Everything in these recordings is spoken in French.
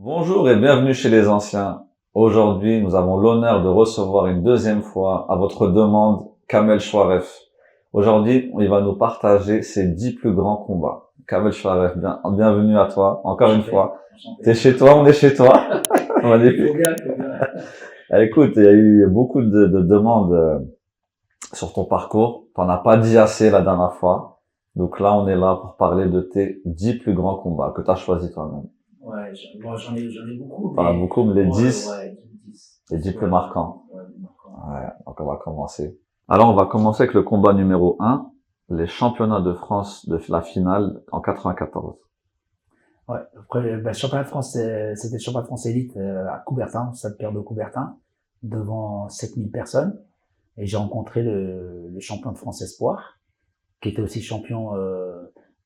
Bonjour et bienvenue chez les anciens. Aujourd'hui, nous avons l'honneur de recevoir une deuxième fois, à votre demande, Kamel Chouaref. Aujourd'hui, il va nous partager ses 10 plus grands combats. Kamel Chouaref, bienvenue à toi, encore une fois. T'es chez toi, on est chez toi. Magnifique. Faut bien. Écoute, il y a eu beaucoup de demandes sur ton parcours. T'en as pas dit assez la dernière fois. Donc là, on est là pour parler de tes 10 plus grands combats que tu as choisis toi-même. Ouais, j'en ai beaucoup, Enfin, mais beaucoup, mais les 10, ouais, 10. les 10 plus marquants. Ouais, marquants. Ouais, donc on va commencer. Alors, on va commencer avec le combat numéro 1, les championnats de France de la finale en 94. Ouais, après, championnat de France, c'était le championnat de France élite à Coubertin, au stade Pierre de Coubertin, devant 7000 personnes. Et j'ai rencontré le champion de France espoir, qui était aussi champion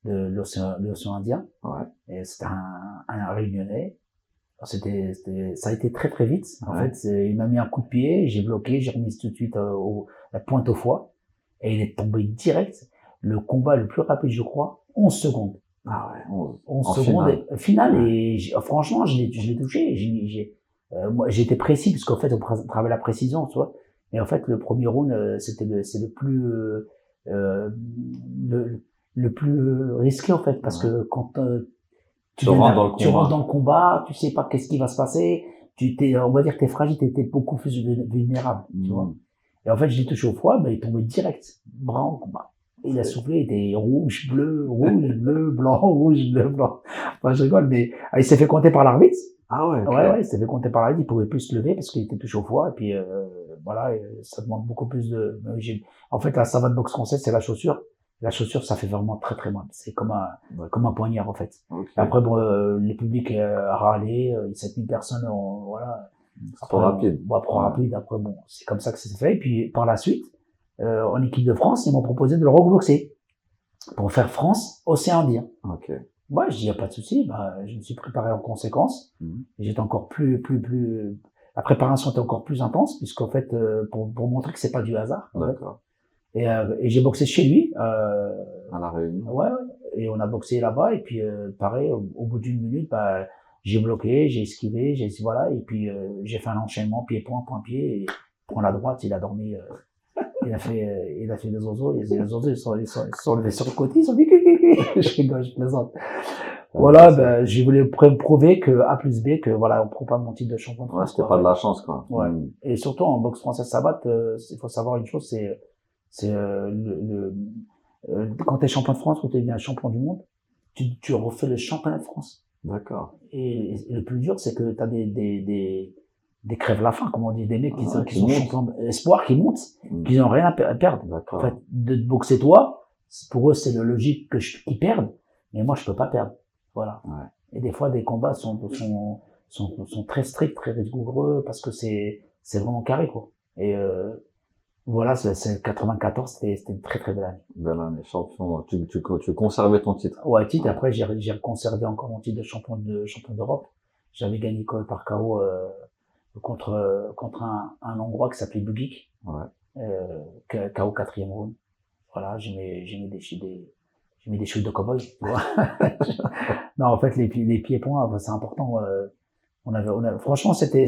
de l'océan Indien. Ouais. Et c'était un Réunionnais. Ça a été très très vite. En Ouais. fait, il m'a mis un coup de pied, j'ai bloqué, j'ai remis tout de suite la pointe au foie, et il est tombé direct. Le combat le plus rapide, je crois, 11 secondes. Ah ouais, 11. 11 En secondes, finale. finale, Ouais. et franchement, je l'ai touché. Moi, j'étais précis, parce qu'en fait, on travaille la précision, tu vois. Et en fait, le premier round, c'est le plus, euh, le, le plus risqué, en fait, parce Ouais. que quand Tu rentres dans le tu rentres combat. dans le combat, tu sais pas qu'est-ce qui va se passer, on va dire que t'es fragile, t'es beaucoup plus vulnérable, tu vois. Et en fait, je l'ai touché au foie, mais il est tombé direct, bras en combat. Et il a soufflé, il était rouge, bleu, blanc, rouge, bleu, blanc. Enfin, je rigole, mais il s'est fait compter par l'arbitre. Ah ouais, ok. Ouais, il s'est fait compter par l'arbitre, il pouvait plus se lever parce qu'il était touché au foie, et puis voilà, ça demande beaucoup plus de... En fait, la savate boxe française, c'est la chaussure. La chaussure, ça fait vraiment très très mal. C'est comme un poignard, en fait. Ok. Après, bon, le public a râlé, 7000 personnes, voilà. C'est trop rapide. Trop rapide. Après, bon, c'est comme ça que c'est fait. Et puis, par la suite, en équipe de France, ils m'ont proposé de le reboxer pour faire France-Océan Indien. Ok. Moi, je dis, y a pas de souci. Bah, je me suis préparé en conséquence. Et j'étais encore la préparation était encore plus intense, puisqu'en fait, pour montrer que c'est pas du hasard. D'accord. Et j'ai boxé chez lui, À la Réunion. ouais, et on a boxé là-bas, et puis pareil, au bout d'une minute, bah, j'ai bloqué, j'ai esquivé, voilà, et puis j'ai fait un enchaînement pied-point, pied, et pour la droite, il a dormi, il a fait des oiseaux, et les oiseaux, ils sont levés sur le côté, ils sont dit, je rigole, je plaisante. Voilà, ben, je voulais prouver que A plus B, que voilà, on prend pas mon titre de champion de Ouais, France. c'était pas de la chance, quoi. Ouais. Et surtout en boxe française savate, il faut savoir une chose, c'est quand t'es champion de France ou t'es bien champion du monde, tu refais le championnat de France. D'accord. Et le plus dur, c'est que t'as des crèves la faim, comme on dit, des mecs qui sont montent. champions espoir, qui montent, qui n'ont rien à perdre. D'accord. En fait, de boxer toi, pour eux, c'est le logique qu'ils perdent, mais moi, je peux pas perdre. Voilà. Ouais. Et des fois, des combats sont très stricts, très rigoureux, parce que c'est vraiment carré, quoi. Et voilà, c'est 94, c'était une très très belle année. Belle année, champion. Tu conservais ton titre. Ouais, titre. Après, j'ai conservé encore mon titre de champion d'Europe. J'avais gagné par KO contre un Hongrois qui s'appelait Bubik. Ouais. KO 4e round. Voilà, j'ai mis des chutes de cow-boy. Non, en fait, les pieds-points, c'est important. Franchement, c'était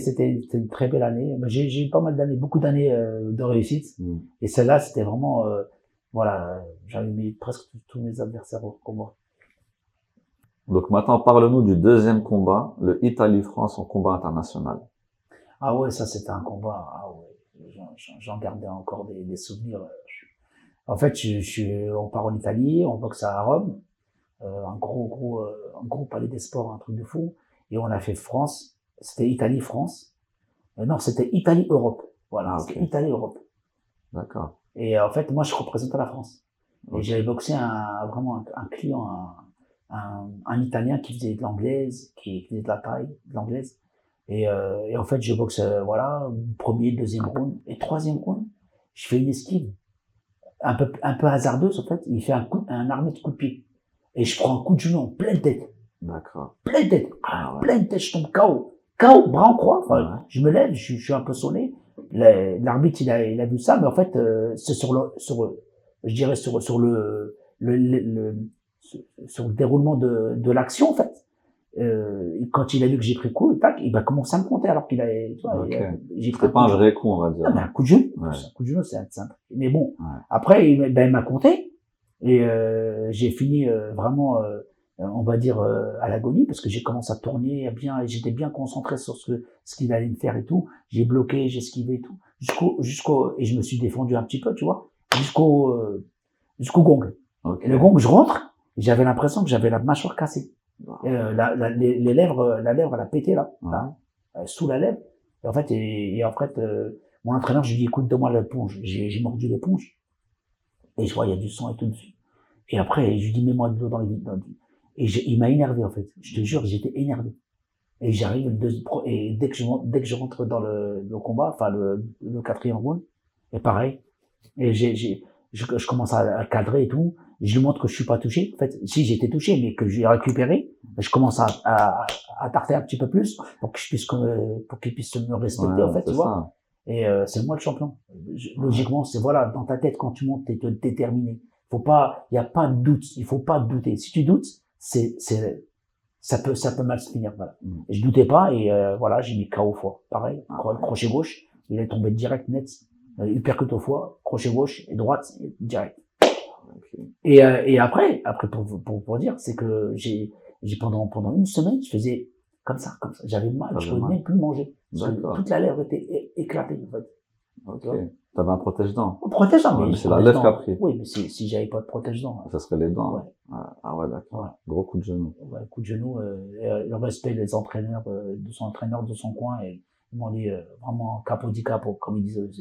une très belle année. J'ai eu pas mal d'années, beaucoup d'années de réussite. Et celle-là, c'était vraiment, voilà, j'avais mis presque tous mes adversaires au combat. Donc maintenant, parle-nous du deuxième combat, le Italie-France en combat international. Ah ouais, ça c'était un combat. Ah ouais, j'en gardais encore des souvenirs. En fait, on part en Italie, on boxe à Rome, un gros palais des sports, un truc de fou. Et on a fait France. C'était Italie-France. Non, c'était Italie-Europe. Voilà, c'était Italie-Europe. D'accord. Et en fait, moi, je représentais la France. Et j'avais boxé vraiment un client, un Italien qui faisait de l'anglaise, qui faisait de la taille, de l'anglaise. Et en fait, je boxe, voilà, premier, deuxième round, et troisième round, je fais une esquive, un peu hasardeuse, en fait. Il fait un armé de coups de pied. Et je prends un coup de genou en pleine tête. D'accord. Pleine tête. Pleine tête, je tombe KO. KO, bras en croix. Enfin, je me lève, je suis un peu sonné. L'arbitre, il a vu ça, mais en fait, c'est je dirais sur le déroulement de l'action, en fait. quand il a vu que j'ai pris le coup, tac, il va commencer à me compter alors qu'il a, tu vois, Ok. j'ai pris C'était pas un vrai coup, on va dire. ah, mais un coup de genou. Ouais. Un coup de genou, c'est simple. Mais bon, Ouais. après, il m'a compté et j'ai fini vraiment, on va dire, à l'agonie parce que j'ai commencé à tourner bien et j'étais bien concentré sur ce qu'il allait me faire et tout. J'ai bloqué, j'ai esquivé et tout et je me suis défendu un petit peu, tu vois, jusqu'au gong. Ok. Et le gong, je rentre, et j'avais l'impression que j'avais la mâchoire cassée. Wow. Les lèvres, la lèvre, elle a pété là, Ouais. là, sous la lèvre. Et en fait, mon entraîneur, je lui dis, écoute, donne-moi l'éponge. J'ai mordu l'éponge. Et je vois, il y a du sang et tout dessus. Et après, je lui dis, mets-moi de l'eau dans les et il m'a énervé, en fait. Je te jure, j'étais énervé. Et j'arrive, et dès que je rentre dans le combat, enfin, le quatrième round, et pareil. Et je commence à cadrer et tout. Je lui montre que je suis pas touché. En fait, si j'étais touché, mais que j'ai récupéré, je commence à tarter un petit peu plus pour que pour qu'il puisse me respecter, Ouais, en fait, c'est tu vois. ça. Et c'est moi le champion. Logiquement, c'est voilà, dans ta tête quand tu montes, t'es déterminé. Il y a pas de doute. Il faut pas douter. Si tu doutes, ça peut mal se finir. Voilà. Et je doutais pas et voilà, j'ai mis KO au foie. Pareil, crochet gauche, il est tombé direct net. Uppercut au foie, crochet gauche et droite direct. Okay. Et après pour dire, c'est que j'ai pendant une semaine, je faisais comme ça. J'avais mal, je pouvais même plus manger. Parce que toute la lèvre était éclatée, en fait. Ok. T'avais un protège-dents. Un protège-dents, ouais, mais c'est la lèvre qui a pris. Oui, mais si j'avais pas de protège-dents. Ça serait les dents. Ouais. Ah ouais, d'accord. Ouais. Gros coup de genou. Ouais, coup de genou, le respect des entraîneurs, de son entraîneur de son coin, et ils m'ont dit, vraiment, capo di capo, comme ils disent.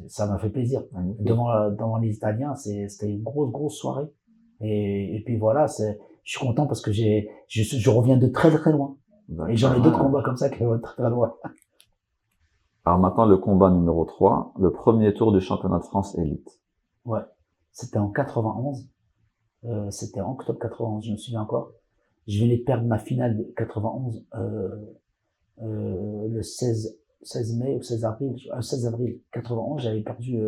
Ça m'a fait plaisir. Devant les Italiens, c'était une grosse soirée. Et puis voilà, je suis content parce que je reviens de très loin. Et j'en ai d'autres combats comme ça qui vont très loin. Alors maintenant, le combat numéro 3, le premier tour du championnat de France élite. Ouais. C'était en 91. C'était en octobre 91, je me souviens encore. Je venais de perdre ma finale de 91, le 16 mai ou 16 avril 91, j'avais perdu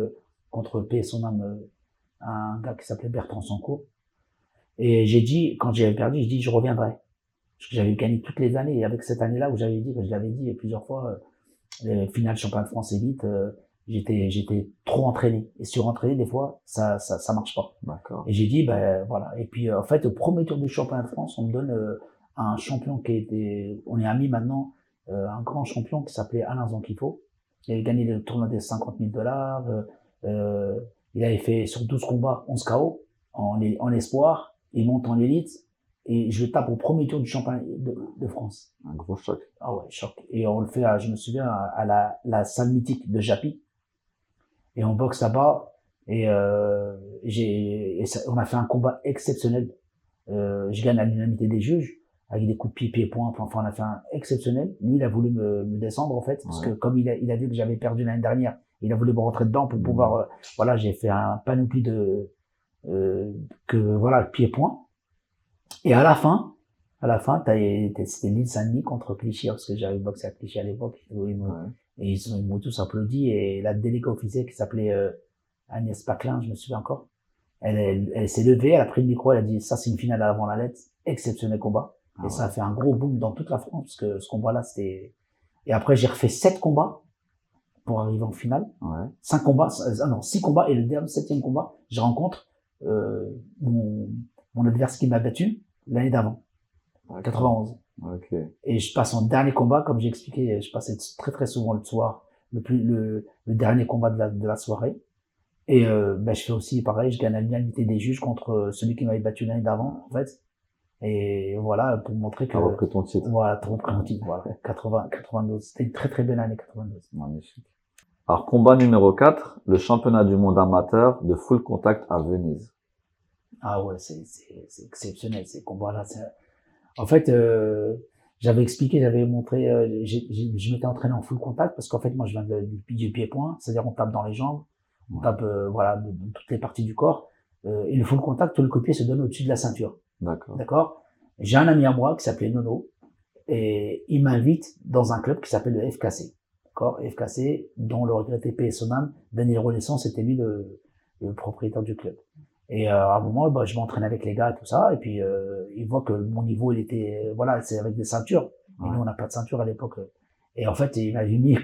contre paix et son âme un gars qui s'appelait Bertrand Sancourt. Et j'ai dit, quand j'avais perdu, j'ai dit je reviendrai. Parce que j'avais gagné toutes les années, et avec cette année-là où j'avais dit, que je l'avais dit plusieurs fois, finale championnat de France élite, j'étais trop entraîné. Et surentraîné, des fois, ça marche pas. D'accord. Et j'ai dit, ben voilà. Et puis en fait, au premier tour du championnat de France, on me donne un champion on est amis maintenant, un grand champion qui s'appelait Alain Zankifo. Il avait gagné le tournoi des 50 000 $. Il avait fait sur 12 combats 11 KO en espoir. Il monte en élite. Et je le tape au premier tour du championnat de France. Un gros choc. Ah ouais, choc. Et on le fait, je me souviens, à la salle mythique de Japy. Et on boxe là-bas. Et on a fait un combat exceptionnel. Je gagne à l'unanimité des juges avec des coups de pied, pieds-poings. Enfin, on a fait un exceptionnel. Lui, il a voulu me descendre en fait, parce que comme il a vu que j'avais perdu l'année dernière, il a voulu me rentrer dedans pour pouvoir. Voilà, j'ai fait un panoplie voilà, pieds-poings. Et à la fin, c'était l'île Saint-Denis contre Clichy, parce que j'avais boxé à Clichy à l'époque. Et ils m'ont tous applaudi, et la déléguée officielle qui s'appelait Agnès Paclin, je me souviens encore, elle s'est levée, elle a pris le micro, elle a dit, ça c'est une finale avant la lettre, exceptionnel combat. Et ça a fait un gros boom dans toute la France, parce que ce combat-là, c'était... Et après, j'ai refait 7 combats pour arriver en finale. 6 combats, et le 7e combat, je rencontre mon adversaire qui m'a battu l'année d'avant, 91. Et je passe en dernier combat, comme j'ai expliqué, je passais très souvent le soir, le dernier combat de la soirée. Et je fais aussi pareil, je gagne à l'unanimité des juges contre celui qui m'avait battu l'année d'avant, en fait. Et voilà, pour montrer que... T'as repris ton titre. Voilà, t'as repris mon titre, voilà. 92. C'était une très belle année, 92. Magnifique. Alors, combat numéro 4, le championnat du monde amateur de full contact à Venise. Ah ouais, c'est exceptionnel, ces combats-là. En fait, j'avais expliqué, j'avais montré, je m'étais entraîné en full contact parce qu'en fait, moi, je viens du pied-point, c'est-à-dire on tape dans les jambes, on tape, voilà, de toutes les parties du corps. Et le full contact, tout le coup de pied se donne au-dessus de la ceinture. D'accord. J'ai un ami à moi qui s'appelait Nono, et il m'invite dans un club qui s'appelle le FKC. D'accord. FKC, dont le regretté paix et son âme, Daniel Rolesson, c'était lui le propriétaire du club. Et à un moment, bah, je m'entraîne avec les gars et tout ça. Et puis, ils voient que mon niveau, il était, voilà, c'est avec des ceintures. Et Ouais. nous, on n'a pas de ceinture à l'époque. Et en fait, il m'avait mis,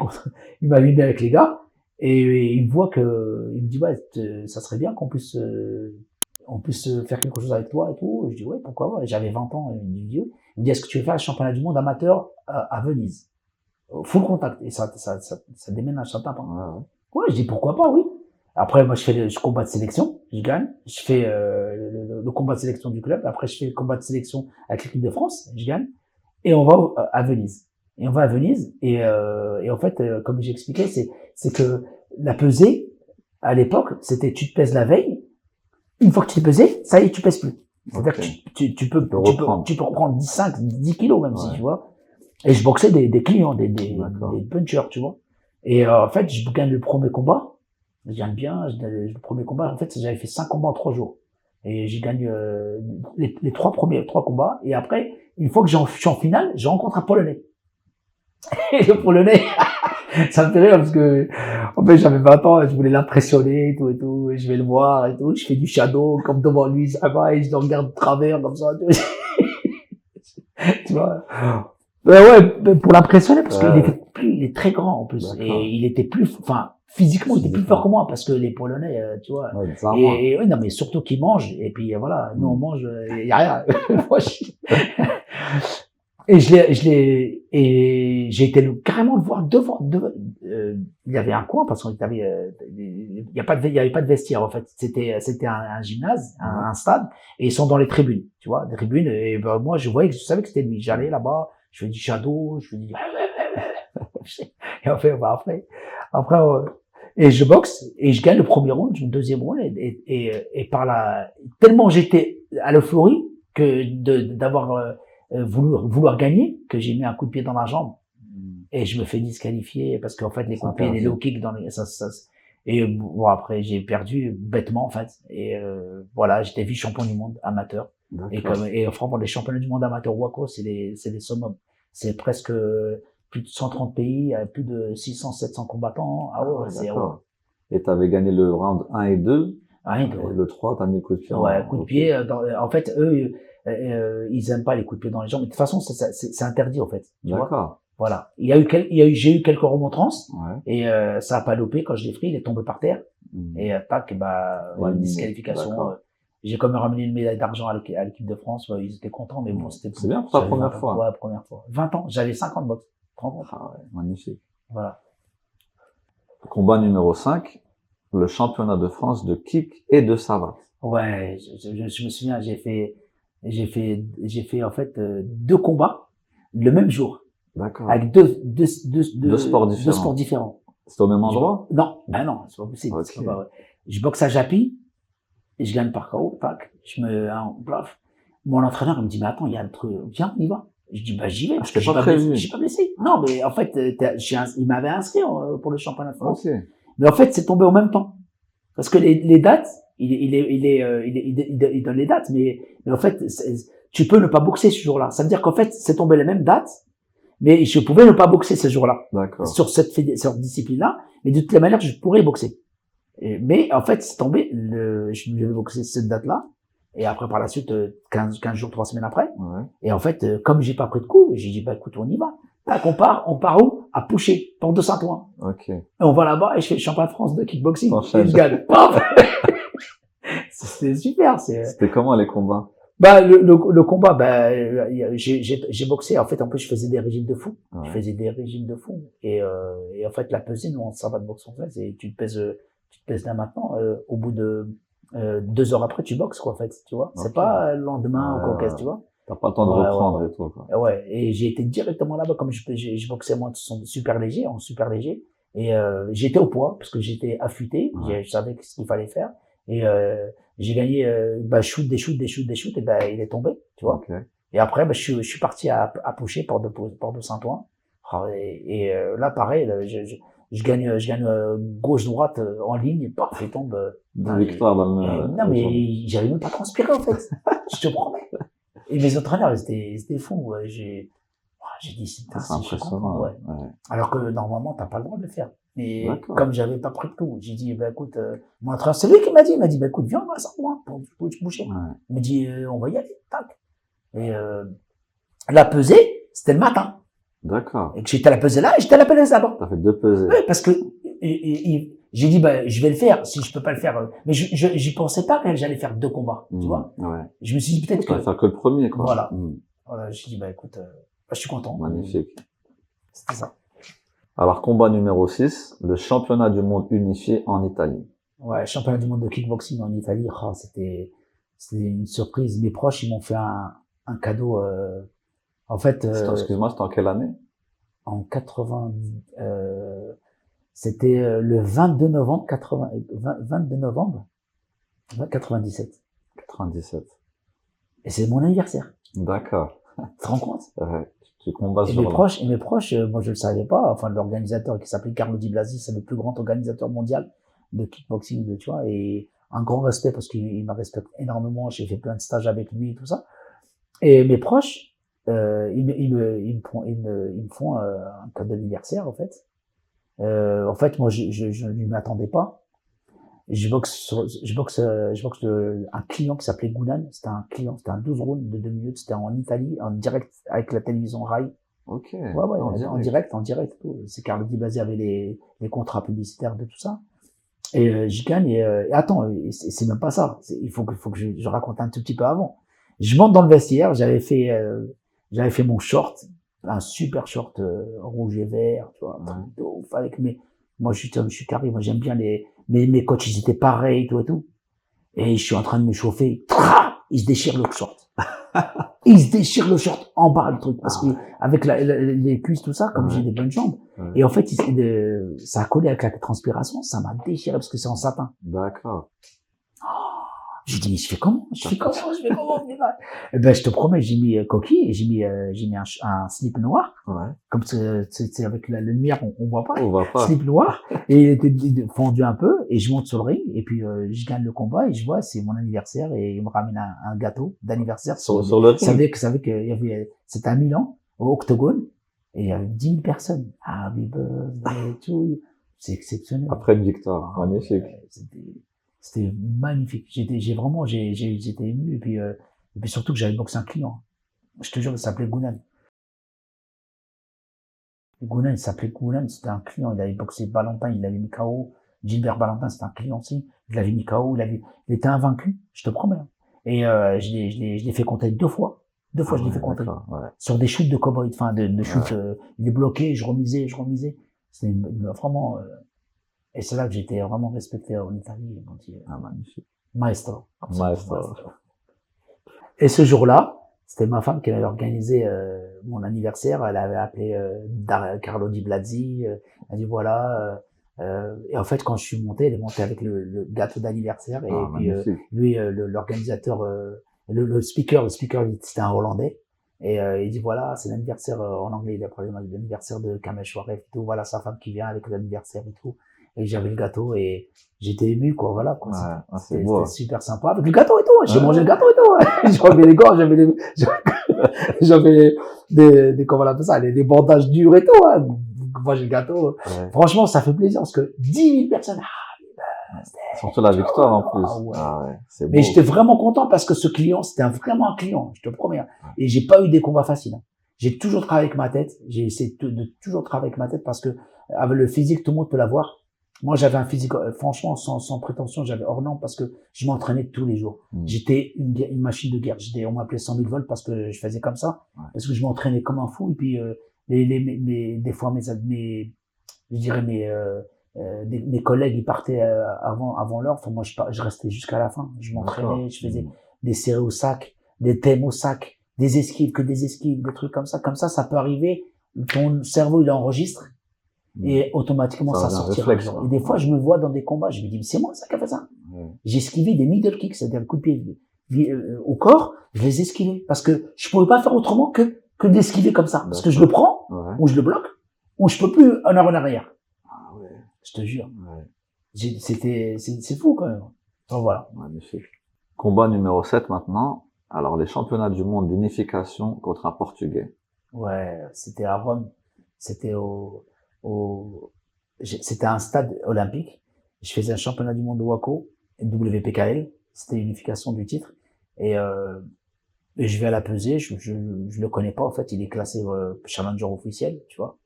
il m'avait mis avec les gars. Et il me voit que, il me dit, ouais, ça serait bien on puisse faire quelque chose avec toi et tout. Et je dis, ouais, pourquoi pas. Et j'avais 20 ans. Et il me dit, est-ce que tu veux faire le championnat du monde amateur à Venise? Full contact. Et ça déménage, ça tape, hein. Ouais, ouais. Ouais, je dis pourquoi pas, oui. Après, moi, je combat de sélection, je gagne. Je fais le combat de sélection du club. Après, je fais le combat de sélection avec l'équipe de France, je gagne. Et on va à Venise. Et on va à Venise. Et en fait, comme j'ai expliqué, c'est que la pesée, à l'époque, c'était tu te pèses la veille. Une fois que tu t'es pesé, ça y est, tu pèses plus. C'est-à-dire Ok. que tu peux reprendre. tu peux reprendre 10 kilos même si Ouais. tu vois. Et je boxais des clients, D'accord. des punchers, tu vois. Et en fait, je gagne le premier combat. Je gagne bien. Le premier combat, en fait, j'avais fait 5 combats en 3 jours. Et j'ai gagné les 3 combats. Et après, une fois que je suis en finale, je rencontre un Polonais. Et le Polonais, ça me fait rire parce que en fait, j'avais 20 ans, je voulais l'impressionner et tout. Et je vais le voir et tout. Je fais du shadow comme devant lui, ça va, et je le regarde de travers comme ça. Tu vois. Ouais, pour l'impressionner, parce qu'il était il est très grand en plus. D'accord. Et il était plus, enfin, physiquement, il était plus Physiquement. fort que moi, parce que les Polonais, tu vois. Ouais, bizarrement. Et oui, non, mais surtout qu'ils mangent. Et puis voilà, nous on mange, il y a rien. Moi, et et j'ai été carrément le voir devant, il y avait un coin, parce qu'il y avait, il y avait pas de vestiaire, en fait. C'était un gymnase, un stade, et ils sont dans les tribunes, tu vois, des tribunes, et ben, moi, je savais que c'était lui. J'allais là-bas, je fais du shadow, je fais du, et en fait, bah, après, et je boxe, et je gagne le premier round, le deuxième round, et par tellement j'étais à l'euphorie que d'avoir, vouloir gagner, que j'ai mis un coup de pied dans la jambe et je me fais disqualifier parce qu'en fait les coups de pied, les low kicks dans les et bon après j'ai perdu bêtement en fait et voilà, j'étais vice-champion du monde amateur et franchement les championnats du monde amateur WACO c'est des summums, c'est presque plus de 130 pays, plus de 600-700 combattants. Ah ouais, c'est d'accord. Et t'avais gagné le round 1 et 2. Ouais, Et le 3, t'as mis le coup de pied. ouais, coup de pied. En fait, eux, ils aiment pas les coups de pied dans les jambes. Mais de toute façon, c'est interdit en fait. Tu vois. D'accord. Voilà. J'ai eu quelques remontrances Ouais. et ça a pas lopé quand je l'ai pris. Il est tombé par terre et tac, Ouais, disqualification. d'accord. J'ai quand même ramené une médaille d'argent à l'équipe de France. Ouais, ils étaient contents, mais bon, c'était. C'est bien pour ta j'avais première 20 ans. fois. Ouais, première fois. 20 ans. J'avais 5 ans de boxe. 30 ans. Ah ouais, magnifique. Voilà. Combat numéro 5, le championnat de France de kick et de savate. Ouais, je me souviens, j'ai fait en fait 2 combats le même jour. D'accord. Avec deux sports différents. Deux sports différents. C'est au même endroit? Non, ben non, c'est pas possible. Ok. C'est pas vrai. Je boxe à Japy, et je gagne par KO, tac, bref. Mon entraîneur, il me dit, mais attends, il y a un truc, viens, on y va. Je dis, bah, j'y vais, parce que T'es pas prévu. j'ai pas blessé. Non, mais en fait, il m'avait inscrit pour le championnat de France. Ok. Mais en fait, c'est tombé au même temps. Parce que les dates, il donne les dates, mais en fait, tu peux ne pas boxer ce jour-là. Ça veut dire qu'en fait, c'est tombé les mêmes dates, mais je pouvais ne pas boxer ce jour-là. D'accord. Sur cette discipline-là, mais de toutes les manières, je pourrais boxer. Mais en fait, c'est tombé, je devais boxer cette date-là, et après, par la suite, 15 jours, 3 semaines après. Ouais. Et en fait, comme j'ai pas pris de coup, j'ai dit, bah, écoute, on y va. Tac, on part où? À Pouchet, Porte de Saint-Ouen. Ok. Et on va là-bas, et je fais le championnat de France de kickboxing. T'enchaînes. Et je gagne. Paf. C'était super, C'était comment les combats? Bah, le combat, bah, j'ai boxé. En fait, en plus, je faisais des régimes de fou. Ouais. Je faisais des régimes de fou. Et en fait, la pesée, nous, on s'en va de boxe française, et tu te pèses là maintenant, au bout de 2 heures après, tu boxes, quoi, en fait, tu vois. C'est Ok. pas le lendemain ou quoi, tu vois. T'as pas le temps de reprendre et tout, quoi. Ouais, et j'ai été directement là-bas, comme je boxais moi en super léger, et j'étais au poids, parce que j'étais affûté, Ouais. je savais ce qu'il fallait faire, et j'ai gagné, shoot, des shoots, et ben il est tombé, tu vois. Ok. Et après, je suis parti à Pouchet, Porte de Saint-Ouen, et là, pareil, je gagne gauche-droite en ligne, paf, il tombe. Deux victoires dans Non, mais j'avais même pas transpiré, en fait. Je te promets. Et mes entraîneurs, ils étaient fous. Ouais. J'ai dit, C'est impressionnant. ouais. Alors que normalement, t'as pas le droit de le faire. Et D'accord. comme j'avais pas pris de tout, j'ai dit, bah, écoute, mon entraîneur, c'est lui qui m'a dit, il m'a dit, bah, écoute, viens, on va sans moi, pour te bouger. Ouais. Il m'a dit, on va y aller, tac. Et, la pesée, c'était le matin. D'accord. Et que j'étais à la pesée là, et j'étais à la pesée là-bas. T'as fait 2 pesées. Oui, parce que, j'ai dit, bah, je vais le faire, si je peux pas le faire. Mais j'y pensais pas que j'allais faire 2 combats, tu vois. Ouais. Je me suis dit peut-être Tu vas que, faire que le premier, quoi. voilà. Voilà, j'ai dit, bah, écoute, je suis content. Magnifique. C'était ça. Alors, combat numéro 6, le championnat du monde unifié en Italie. Ouais, championnat du monde de kickboxing en Italie, c'était une surprise. Mes proches, ils m'ont fait un cadeau, en fait, Excuse-moi, c'était en quelle année? en 80, c'était le 22 novembre 22 novembre 97. 97. Et c'est mon anniversaire. D'accord. Tu te rends compte? Ouais. Tu combats Et sur mes proches, moi je le savais pas. Enfin, l'organisateur qui s'appelait Carlo Di Blasi, c'est le plus grand organisateur mondial de kickboxing, tu vois, et un grand respect parce qu'il m'a respecté énormément. J'ai fait plein de stages avec lui et tout ça. Et mes proches, ils me font un cadeau d'anniversaire, en fait. En fait, moi, je ne m'attendais pas. Je boxe un client qui s'appelait Gounan. C'était un 12 rounds de 2 minutes. C'était en Italie, en direct avec la télévision Rai. Ok. Ouais, en direct. Tout. C'est Carlo Di Blasi avait les contrats publicitaires de tout ça. Et je gagne. Et attends, c'est même pas ça. Il faut que je raconte un tout petit peu avant. Je monte dans le vestiaire. J'avais fait mon short, un super short rouge et vert, tu vois, ouf, avec moi je suis carré. Moi j'aime bien mes coachs, ils étaient pareils, tout et tout. Et je suis en train de me chauffer. Il se déchire le short. Il se déchire le short en bas, le truc. Parce que, avec les cuisses, tout ça, comme j'ai des bonnes jambes. Et en fait, ça a collé avec la transpiration. Ça m'a déchiré parce que c'est en satin. D'accord. J'ai dit, mais je fais comment? Eh ben, je te promets, j'ai mis coquille et j'ai mis un slip noir. Ouais. Comme c'est avec la lumière, on voit pas. On va pas. Slip noir. Et il était fondu un peu et je monte sur le ring et puis, je gagne le combat et je vois, c'est mon anniversaire et il me ramène un gâteau d'anniversaire sur le ring. Savait qu'il y avait, c'était à Milan, au Octogone, et il y avait 10 000 personnes. Happy birthday to you. C'est exceptionnel. Après une victoire. Magnifique. C'était magnifique. J'étais ému et puis surtout que j'avais boxé un client. Je te jure, il s'appelait Gounan. Il s'appelait Gounan, c'était un client. Il avait boxé Valentin, il l'avait mis KO. Gilbert Valentin, c'était un client aussi. Il l'avait mis KO, il était invaincu, je te promets. Et je l'ai fait compter 2 fois. 2 fois, je l'ai fait compter. Ouais. Sur des shoots de cowboy, enfin de shoots, il est bloqué, je remisais. C'était vraiment. Et c'est là que j'étais vraiment respecté en Italie. Magnifique. Maestro. Maestro. Et ce jour-là, c'était ma femme qui avait organisé mon anniversaire. Elle avait appelé Carlo Di Blasi. Elle a dit voilà. Et en fait, quand je suis monté, elle est montée avec le gâteau d'anniversaire. Et puis lui, l'organisateur, le speaker, c'était un Hollandais. Et il dit voilà, c'est l'anniversaire en anglais. Il a parlé de l'anniversaire de Kamel Chouaref et tout. Voilà sa femme qui vient avec l'anniversaire et tout. Et j'avais le gâteau et j'étais ému, quoi, voilà, quoi. C'était super sympa. Avec le gâteau et tout, j'ai mangé le gâteau et tout. J'avais les gants, j'avais des, comment on appelle ça, des bandages durs et tout, hein. Moi, j'ai le gâteau. Ouais. Franchement, ça fait plaisir parce que 10 000 personnes, surtout la victoire, en plus. C'est beau. Mais j'étais vraiment content parce que ce client, c'était vraiment un client, je te promets. Et j'ai pas eu des combats faciles. J'ai toujours travaillé avec ma tête. J'ai essayé de toujours travailler avec ma tête parce que, avec le physique, tout le monde peut l'avoir. Moi, j'avais un physique, franchement, sans prétention, j'avais hors norme parce que je m'entraînais tous les jours. J'étais une machine de guerre. On m'appelait 100 000 volts parce que je faisais comme ça. Parce que je m'entraînais comme un fou. Et puis, des fois, mes collègues, ils partaient, avant l'heure. Enfin, moi, je restais jusqu'à la fin. Je m'entraînais, je faisais des serrés au sac, des thèmes au sac, des esquives, des trucs comme ça. Comme ça peut arriver. Ton cerveau, il enregistre. Et automatiquement, ça sortira. Et des fois, je me vois dans des combats, je me dis, mais c'est moi, ça qui a fait ça. J'ai esquivé des middle kicks, c'est-à-dire le coup de pied au corps, je les esquivais. Parce que je pouvais pas faire autrement que d'esquiver comme ça. Parce que je le prends, ou je le bloque, ou je peux plus en arrière. Je te jure. C'est fou, quand même. Donc, voilà. Magnifique. Combat numéro 7 maintenant. Alors, les championnats du monde d'unification contre un Portugais. Ouais, c'était à Rome. C'était C'était un stade olympique. Je faisais un championnat du monde de WACO, WPKL. C'était l'unification du titre. Et, euh, et je vais à la pesée. Je le connais pas, en fait. Il est classé challenger officiel, tu vois.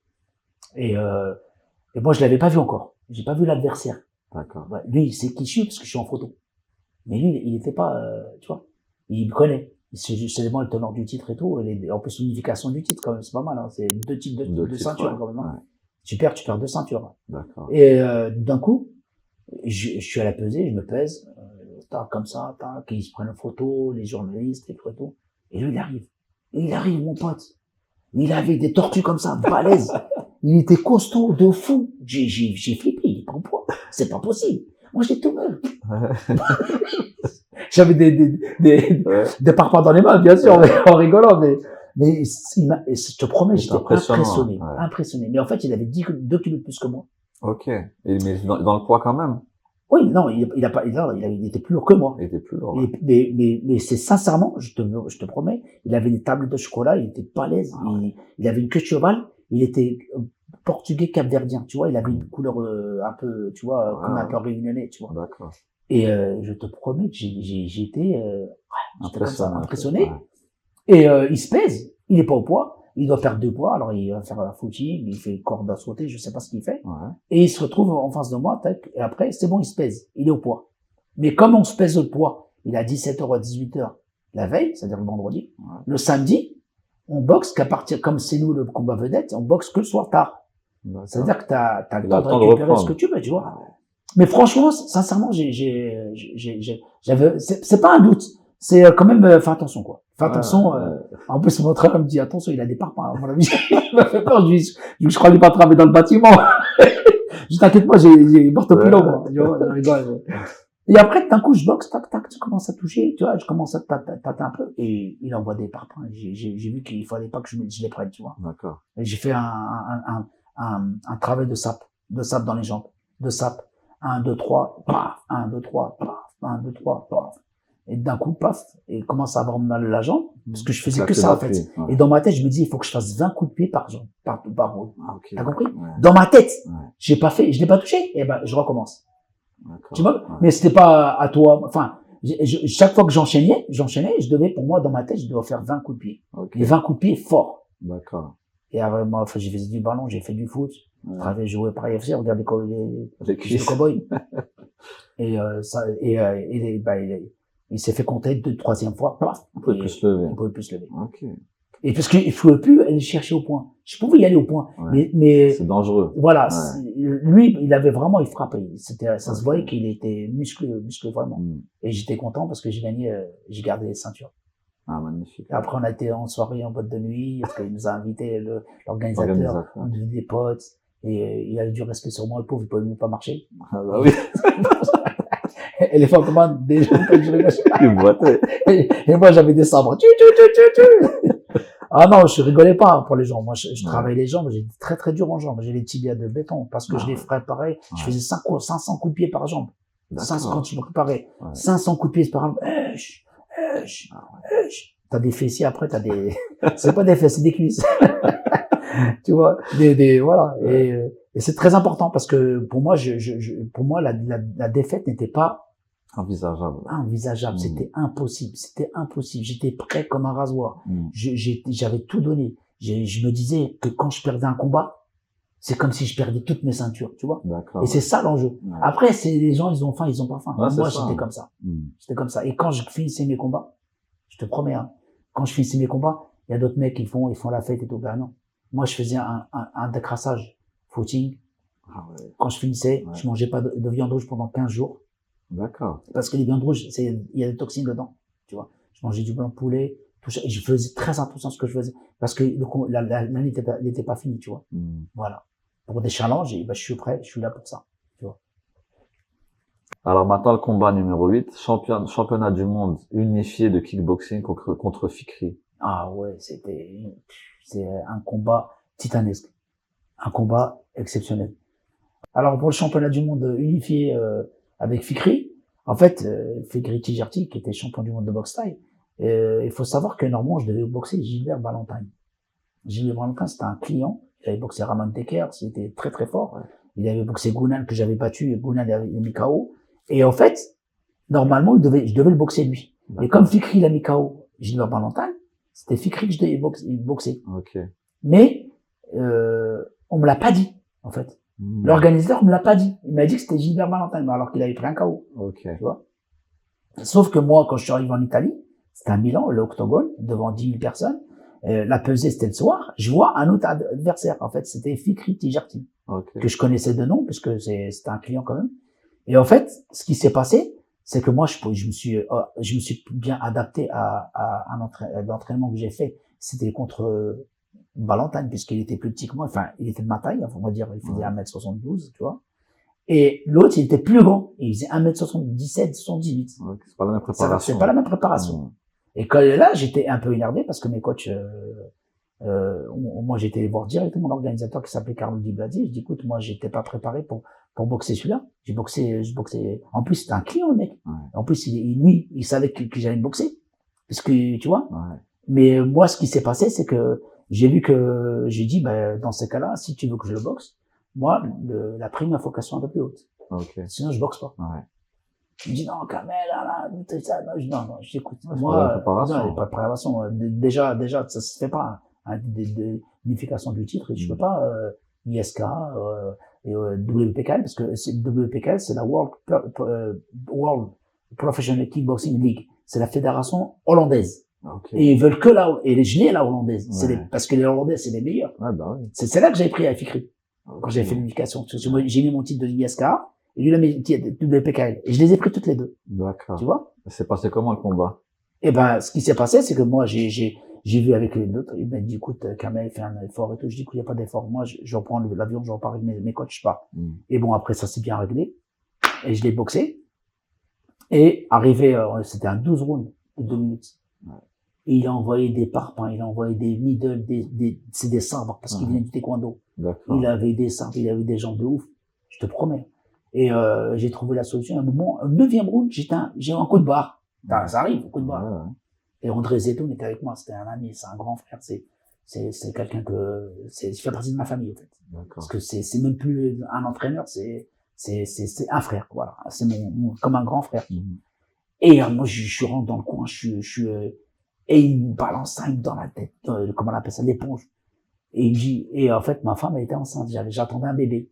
Et, euh, et moi, je l'avais pas vu encore. J'ai pas vu l'adversaire. D'accord. Ouais, lui, il sait qui je suis parce que je suis en photo. Mais lui, il était pas, tu vois. Il me connaît. C'est justement le tenant du titre et tout. En plus, l'unification du titre, quand même, c'est pas mal. Hein. C'est deux types de Titres, ceintures, ouais. quand même. Hein. Ouais. Tu perds deux ceintures. D'accord. Et d'un coup, je suis à la pesée, je me pèse, comme ça, ils se prennent une photo, les journalistes, les photos. Et lui, il arrive. Et il arrive, mon pote. Il avait des tortues comme ça, balèzes. Il était costaud de fou. J'ai flippé, il est pas en poids. C'est pas possible. Moi, j'ai tout mal. J'avais des parpaings dans les mains, bien sûr, mais en rigolant, mais je te promets, j'étais impressionné, ouais. impressionné. Mais en fait, il avait 2 kilos de plus que moi. Ok. Mais dans le poids quand même. Oui, non, il était plus lourd que moi. Il était plus lourd. Ouais. Mais c'est sincèrement, je te promets, il avait des tables de chocolat, il était balèze, il avait une queue de cheval, il était portugais capverdien, tu vois, il avait une couleur un peu, tu vois, comme un peu réunionnais, tu vois. D'accord. Et je te promets que j'étais comme ça, impressionné. Ouais. Et il se pèse, il est pas au poids, il doit perdre 2 poids, alors il va faire un footing, il fait corde à sauter, je sais pas ce qu'il fait. Ouais. Et il se retrouve en face de moi, tac, et après, c'est bon, il se pèse, il est au poids. Mais comme on se pèse au poids, il est à 17h à 18h la veille, c'est-à-dire le vendredi, le samedi, on boxe qu'à partir, comme c'est nous le combat vedette, on boxe que le soir tard. C'est-à-dire que t'as le temps de récupérer ce que tu veux, tu vois. Mais franchement, sincèrement, c'est pas un doute. C'est quand même, fais attention, quoi. Fais attention, en plus, mon entraîneur me dit, attention, il a des parpaings, à mon avis. Il m'a fait peur, je crois qu'il va travailler dans le bâtiment. Je t'inquiète pas, j'ai Bartopilo, moi. Tu vois, je rigole. Et après, d'un coup, je boxe, tac, tac, je commence à toucher, tu vois, je commence à tâter un peu, et il envoie des parpaings. J'ai vu qu'il fallait pas que je les prenne, tu vois. D'accord. Et j'ai fait un travail de sap dans les jambes, de sap. 1, 2, 3, paf, 1, 2, 3, paf, 1, 2, 3, paf. Et d'un coup, paf, et commence à avoir mal à la jambe, parce que je faisais que ça, en fait. Ouais. Et dans ma tête, je me dis, il faut que je fasse 20 coups de pied par jambe, par roue. Okay. T'as compris? Ouais. Dans ma tête. Ouais. Je l'ai pas touché, et ben, je recommence. Tu vois? Ouais. Mais c'était pas à toi, enfin, chaque fois que j'enchaînais, je devais, pour moi, dans ma tête, je devais faire 20 coups de pied. Okay. Les 20 coups de pied forts. D'accord. Et après, moi, j'ai fait du ballon, j'ai fait du foot. Ouais. Je travaillais, joué par IFC, regardez les cowboys. Et il s'est fait compter 2-3e fois. On pouvait plus se lever. On pouvait plus se lever. Ok. Et parce qu'il pouvait plus aller chercher au point. Je pouvais y aller au point. Ouais. Mais c'est dangereux. Voilà. Ouais. Lui, il avait vraiment, il frappait. Ça se voyait qu'il était musclé vraiment. Et j'étais content parce que j'ai gardé les ceintures. Ah, magnifique. Et après, on a été en soirée, en boîte de nuit, parce qu'il nous a invités, l'organisateur, on devait des potes, et il avait du respect sur moi, le pauvre, il pouvait même pas marcher. Ah, bah oui. Et les femmes commandent des gens comme je les et moi, j'avais des sabres. Ah non, je rigolais pas pour les jambes. Moi, je travaillais les jambes, j'étais très, très dur en jambes. J'ai les tibias de béton, parce que je les ferais pareil. Je faisais 500 coups de pied par jambe. 500 quand je me préparais. 500 coups de pied par jambe. T'as des fessiers après, c'est pas des fesses, c'est des cuisses. Tu vois, voilà. Et c'est très important parce que pour moi, pour moi, la défaite n'était pas envisageable. C'était impossible. J'étais prêt comme un rasoir. J'avais tout donné. Je me disais que quand je perdais un combat, c'est comme si je perdais toutes mes ceintures, tu vois. Et c'est ça l'enjeu. Ouais. Après, les gens, ils ont faim, ils ont pas faim. Ouais, moi, j'étais comme ça. J'étais comme ça. Et quand je finissais mes combats, je te promets, hein, quand je finissais mes combats, il y a d'autres mecs qui font la fête et tout. Ben non. Moi, je faisais un décrassage, footing. Ah ouais. Quand je finissais, je mangeais pas de viande rouge pendant 15 jours. D'accord. Parce que les viandes rouges, il y a des toxines dedans, tu vois. Je mangeais du blanc de poulet, tout ça. Et je faisais très attention à ce que je faisais. Parce que l'année n'était pas finie, tu vois. Voilà. Pour des challenges, je suis prêt, je suis là pour ça, tu vois. Alors maintenant, le combat numéro 8, championnat du monde unifié de kickboxing contre Fikri. Ah ouais, c'est un combat titanesque. Un combat exceptionnel. Alors pour le championnat du monde unifié avec Fikri, en fait, Fikri Tijerti, qui était champion du monde de boxe thaï, il faut savoir que normalement, je devais boxer Gilbert Valentine. Gilbert Valentine, c'était un client. J'avais boxé Raman Teker, c'était très très fort. Ouais. Il avait boxé Gounan que j'avais battu, et Gounan il avait mis KO. Et en fait, normalement, je devais le boxer lui. Mais comme Fikri l'a mis KO, Gilbert Valentin, c'était Fikri que je devais boxer. Ok. Mais on me l'a pas dit, en fait. L'organisateur me l'a pas dit. Il m'a dit que c'était Gilbert Valentin, alors qu'il avait pris un KO. Ok. Tu vois. Sauf que moi, quand je suis arrivé en Italie, c'était à Milan, l'octogone, devant 10 000 personnes. La pesée, c'était le soir. Je vois un autre adversaire. En fait, c'était Fikri Tijarti, que je connaissais de nom, puisque c'était un client quand même. Et en fait, ce qui s'est passé, c'est que moi, je me suis bien adapté à l'entraînement que j'ai fait. C'était contre Valentin, puisqu'il était plus petit que moi. Enfin, il était de ma taille, on va dire. Il faisait 1m72, tu vois. Et l'autre, il était plus grand. Il faisait 1m77, 78. C'est pas la même préparation. C'est pas la même préparation. Et quand là, j'étais un peu énervé parce que mes coachs, moi, j'étais voir directement l'organisateur qui s'appelait Carlo Di Blasi. Je dis, écoute, moi, j'étais pas préparé pour boxer celui-là. Je boxais. En plus, c'était un client, le mec. En plus, lui, il savait que j'allais me boxer. Parce que, tu vois. Mais moi, ce qui s'est passé, c'est que j'ai dit, dans ces cas-là, si tu veux que je le boxe, moi, la prime, il faut qu'elle soit un peu plus haute. Sinon, je boxe pas. Il me dit, non, Kamel, non, j'écoute. Moi, non, il n'y a pas de préparation. Déjà, ça se fait pas, l'unification du titre. Je peux pas, ISK, et WPKL, parce que WPKL, c'est la World Professional Kickboxing League. C'est la fédération hollandaise. Et ils veulent que et je l'ai la hollandaise. Parce que les Hollandais, c'est les meilleurs. C'est là que j'avais pris à Fikri. Quand j'avais fait l'unification. J'ai mis mon titre de ISK. Et lui, il a mis WPKL. Et je les ai pris toutes les deux. D'accord. Tu vois? C'est passé comment le combat? Eh ben, ce qui s'est passé, c'est que moi, j'ai vu avec l'autre, il m'a dit, écoute, Kamel, fais un effort et tout. Je dis, écoute, il n'y a pas d'effort. Moi, je reprends l'avion, je repars avec mes coachs, je pars. Et bon, après, ça s'est bien réglé. Et je l'ai boxé. Et arrivé, c'était un 12 rounds de 2 minutes. Et il a envoyé des parpaings, il a envoyé des middle, c'est des sabres, parce qu'il vient du taekwondo. Il avait des sabres, il avait des jambes de ouf. Je te promets. Et j'ai trouvé la solution. À un moment, au 9e round, j'ai un coup de barre. Ça arrive, un coup de barre. Et André Zetoun était avec moi. C'était un ami, c'est un grand frère. C'est quelqu'un il fait partie de ma famille, en fait. Parce que c'est même plus un entraîneur, c'est un frère, voilà. C'est comme un grand frère. Et moi, je rentre dans le coin, et il me balance ça dans la tête, comment on appelle ça, l'éponge. Et il dit, et en fait, ma femme, elle était enceinte. J'attendais un bébé.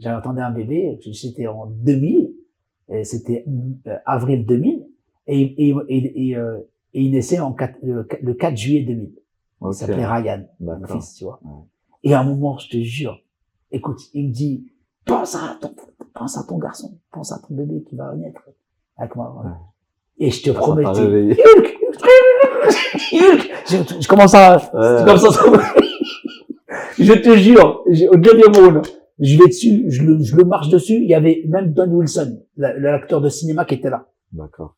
J'attendais un bébé. C'était en 2000. C'était avril 2000. Et il naissait le 4 juillet 2000. Il s'appelait Ryan, mon fils, tu vois. Et à un moment, je te jure, écoute, il me dit, pense à ton garçon, pense à ton bébé qui va naître avec moi. Et je te promets, je commence à, je te jure, au 9e round, je vais dessus, je le marche dessus. Il y avait même Don Wilson, l'acteur de cinéma qui était là.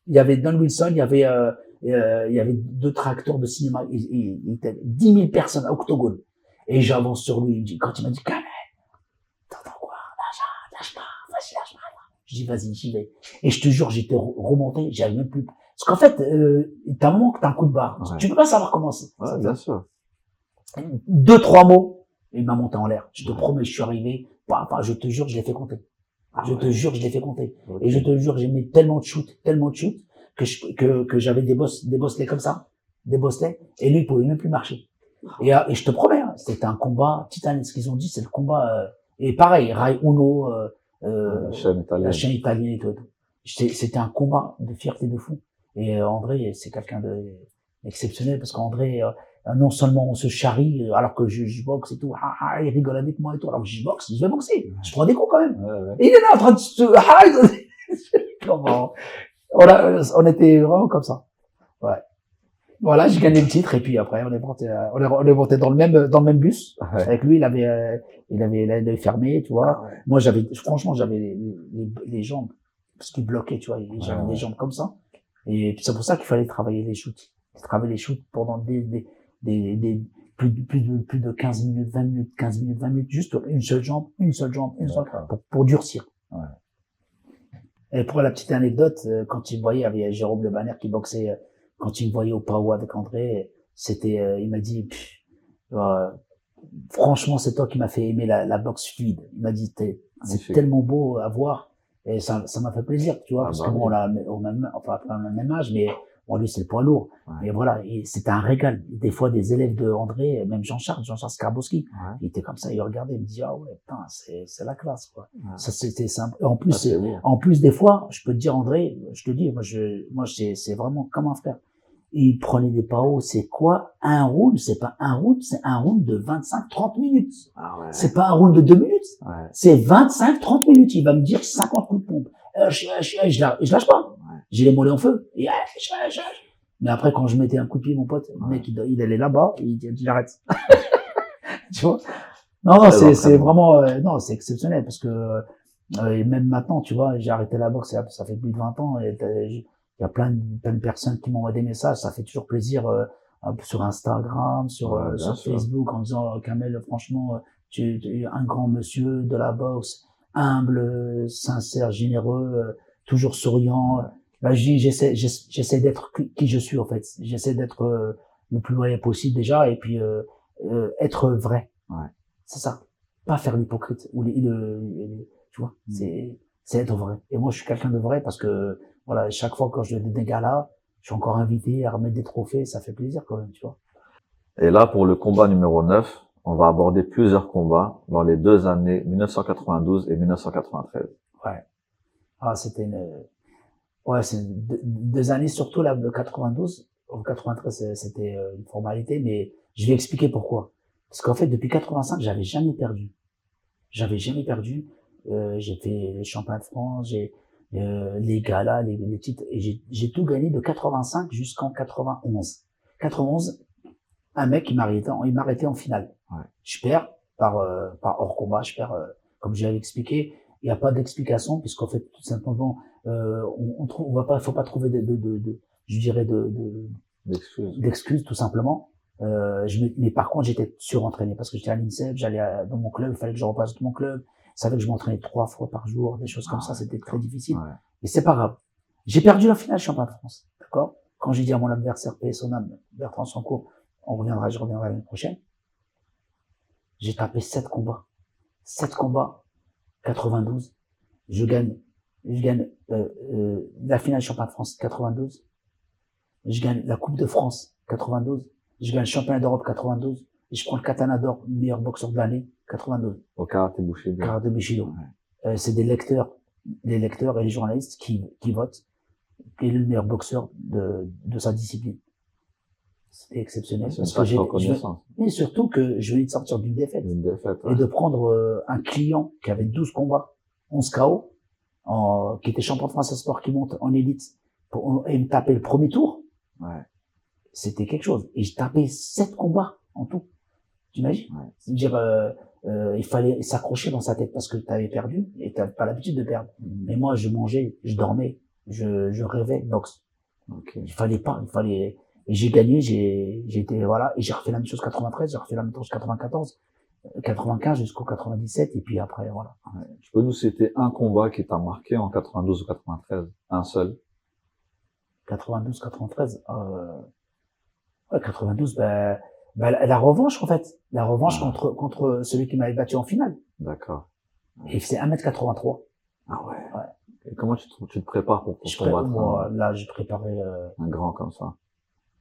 Il y avait Don Wilson, il y avait d'autres acteurs de cinéma. Il était 10 000 personnes à Octogone. Et j'avance sur lui. Quand il m'a dit, Kamel, t'entends quoi? Lâche pas, vas-y, lâche pas. Je dis, vas-y, j'y vais. Et je te jure, j'étais remonté, j'avais même plus. Parce qu'en fait, t'as un moment que t'as un coup de barre. Tu peux pas savoir comment c'est. Bien sûr. 2-3 mots, il m'a monté en l'air. Je te promets, je suis arrivé. Je te jure, je l'ai fait compter. Je te jure, je l'ai fait compter. Et je te jure, j'ai mis tellement de shoots, que j'avais des bosselets comme ça, des bosselets, et lui, il pouvait même plus marcher. Et je te promets, c'était un combat titanesque. Ce qu'ils ont dit, c'est le combat, et pareil, Rai Uno, la chaîne italienne et tout. C'était un combat de fierté de fou. Et André, c'est quelqu'un d'exceptionnel, parce qu'André, non seulement on se charrie, alors que je boxe et tout, il rigole avec moi et tout, alors que je boxe, je vais boxer, je prends des coups quand même. Et il est là en train de comment, on était vraiment comme ça. Voilà, j'ai gagné le titre, et puis après, on est monté dans le même bus. Avec lui, il avait fermé, tu vois. Moi, franchement, j'avais les jambes, parce qu'il bloquait, tu vois, j'avais les jambes comme ça. Et c'est pour ça qu'il fallait travailler les shoots. Travailler les shoots pendant plus de 15 minutes, 20 minutes, 15 minutes, 20 minutes, juste une seule jambe, pour durcir. Et pour la petite anecdote, quand il me voyait, il y avait Jérôme Le Banner qui boxait, quand il me voyait au PAO avec André, il m'a dit, franchement, c'est toi qui m'as fait aimer la boxe fluide. Il m'a dit, C'est Magnifique. tellement beau à voir. Et ça m'a fait plaisir, tu vois, Ah, parce bah que bon, oui. on a au même, enfin, pas le même âge, mais bon, lui, c'est le poids lourd. Ouais. Mais voilà, c'était un régal. Des fois, des élèves de André, même Jean-Charles Skarbowski, Ouais. il était comme ça, il regardait, il me dit, ah ouais, putain, c'est la classe, quoi. Ouais. Ça, c'était simple. En Ah, plus, c'est beau. en plus, des fois, je peux te dire, André, je te dis, moi, c'est vraiment comme un frère. Il prenait des PAO, c'est quoi? Un round, c'est pas un round, c'est un round de 25-30 minutes. Ah ouais. C'est pas un round de 2 minutes. Ouais. C'est 25-30 minutes. Il va me dire 50 coups de pompe. Je lâche pas. Ouais. J'ai les mollets en feu. Mais après, quand je mettais un coup de pied, mon pote, le Ouais. mec, il allait là-bas, il dit, j'arrête. Tu vois? Non, Très c'est entraînement. vraiment, non, c'est exceptionnel parce que, et même maintenant, tu vois, j'ai arrêté la boxe, ça fait plus de 20 ans et il y a plein de personnes qui m'envoient des messages, ça fait toujours plaisir, sur Instagram, Ouais, bien sur sûr. Facebook, en disant, Kamel, franchement, tu es un grand monsieur de la boxe, humble, sincère, généreux, toujours souriant. Ouais. Bah, je dis, j'essaie d'être qui je suis, en fait. J'essaie d'être, le plus loyal possible déjà, et puis, être vrai. Ouais. C'est ça. Pas faire l'hypocrite ou tu vois, c'est être vrai. Et moi, je suis quelqu'un de vrai parce que, voilà, chaque fois quand je donne des galas, je suis encore invité à remettre des trophées, ça fait plaisir quand même, tu vois. Et là, pour le combat numéro 9, on va aborder plusieurs combats dans les 2 années 1992 et 1993. Ouais. Ah, c'était ouais, c'est 2 années, surtout là, le 92. En 93, c'était une formalité, mais je vais expliquer pourquoi. Parce qu'en fait, depuis 85, j'avais jamais perdu. J'avais jamais perdu. J'ai fait les championnats de France, j'ai les galas, les titres, et j'ai tout gagné de 85 jusqu'en 91. 91, un mec il m'a arrêté en finale. Ouais. Je perds par hors combat, je perds comme j'avais expliqué. Il n'y a pas d'explication puisqu'en fait tout simplement on va pas, faut pas trouver je dirais D'excuses. d'excuses tout simplement. Mais par contre, j'étais surentraîné parce que j'étais à l'INSEP, j'allais dans mon club, il fallait que je repasse mon club. Ça savait que je m'entraînais 3 fois par jour, des choses comme ça, c'était très difficile. Ouais. Mais c'est pas grave. J'ai perdu la finale championnat de France, d'accord? Quand j'ai dit à mon adversaire, paix son âme, Bertrand Sancourt, je reviendrai l'année prochaine. J'ai tapé 7 combats. 7 combats, 92. Je gagne la finale championnat de France 92. Je gagne la Coupe de France 92. Je gagne le championnat d'Europe 92. Et je prends le katana d'or, meilleur boxeur de l'année 92. Au karaté Bushido. Karaté Bushido. Ouais. C'est les lecteurs et les journalistes qui votent. Quel est le meilleur boxeur de sa discipline. C'était exceptionnel. C'est une sacrée reconnaissance. Mais surtout que je venais de sortir d'une défaite. Une défaite, Et de prendre un client qui avait 12 combats, 11 KO, qui était champion de France à sport, qui monte en élite, et me taper le premier tour. Ouais. C'était quelque chose. Et je tapais 7 combats en tout. Tu imagines? Ouais. C'est-à-dire, il fallait s'accrocher dans sa tête parce que tu avais perdu et tu n'avais pas l'habitude de perdre. Mais moi, je mangeais, je dormais, je rêvais boxe. Okay. Il fallait, et j'ai gagné, j'ai été, voilà, et j'ai refait la même chose 93, j'ai refait la même chose 94, 95 jusqu'au 97, et puis après, voilà. Ouais. Tu peux nous citer un combat qui t'a marqué en 92 ou 93? Un seul? 92, 93, ouais, 92, la revanche, en fait. La revanche contre celui qui m'avait battu en finale. D'accord. Ouais. Et c'est 1m83. Ah ouais. Ouais. Et comment tu te prépares pour combattre là, je préparais, un grand comme ça?